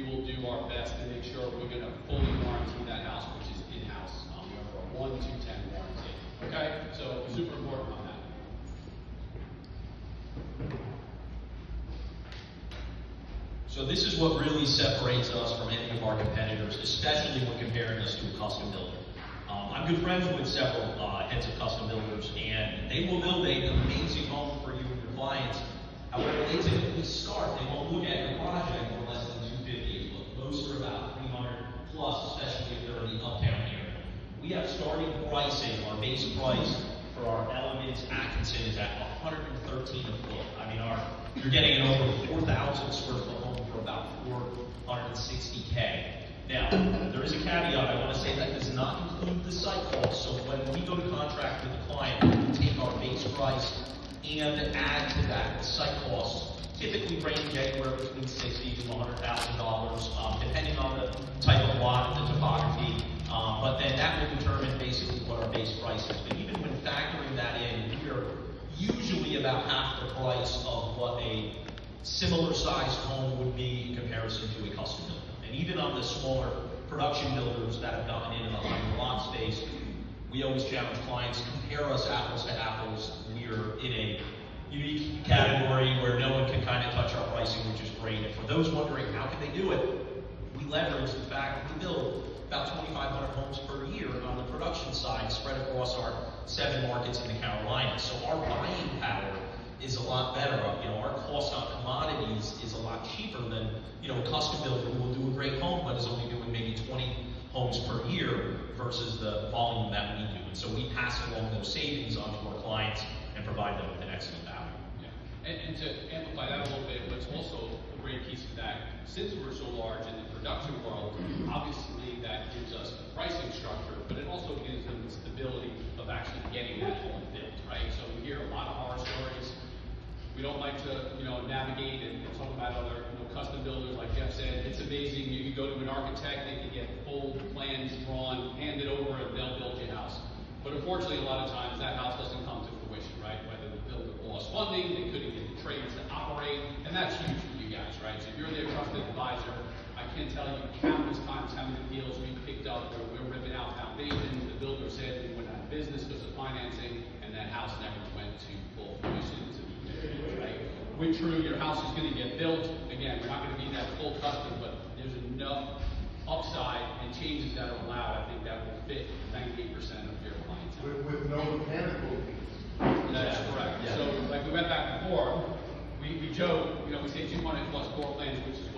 will do our best to make sure we're going to fully warranty that house, which is in-house. We offer a 1 to 10 warranty. Okay, so super important on that. So this is what really separates us from any of our competitors, especially when comparing us to a custom builder. I'm good friends with several heads of custom builders, and they will build an amazing home for you and your clients. However, they typically start, they won't look at your project for less than $250. Most are about $300 plus, especially if they're in the uptown area. We have starting pricing, our base price for our Elements Atkinson is at $113 a foot. I mean, you're getting an over 4,000 square foot home for about $460K. Now, there is a caveat. I want to say that does not include the site cost. So when we go to contract with the client, we take our base price and add to that the site costs, typically range anywhere between $60,000 to $100,000, depending on the type of lot and the topography. But then that will determine basically what our base price is. But even when factoring that in, we are usually about half the price of what a similar sized home would be in comparison to a custom builder. And even on the smaller production builders that have gotten into the higher lot space, we always challenge clients, compare us apples to apples. We're in a unique category where no one can kind of touch our pricing, which is great. And for those wondering how can they do it, we leverage the fact that we build about 2,500 homes per year on the production side, spread across our 7 markets in the Carolinas. So our buying power is a lot better. Our cost on commodities is a lot cheaper than, a custom builder who will do a great home, but is only doing maybe 20 homes per year versus the volume that we do. And so we pass along those savings onto our clients and provide them with an excellent value. Yeah. And to amplify that a little bit, what's also a great piece of that, since we're so large in the production world, obviously that gives us the pricing structure, but it also gives them the stability of actually getting that home built, right? So we hear a lot of horror stories. We don't like to, navigate and talk about other, custom builders. Like Jeff said, it's amazing. You can go to an architect, they can get full plans drawn, hand it over, and they'll build your house. But unfortunately, a lot of times that house doesn't come to fruition, right? Whether the builder lost funding, they couldn't get the trades to operate, and that's huge for you guys, right? So if you're their trusted advisor, I can't tell you countless times how many deals we picked up where we're ripping out foundations. The builder said we went out of business because of financing, and that house never went to full fruition. Right? When true, your house is going to get built. Again, we're not going to be that full custom, but there's enough upside and changes that are allowed. I think that will fit 98% of your clientele. With no mechanical. That's correct. Yeah. So, like we went back before, we joke, we say 200 plus floor plans, which is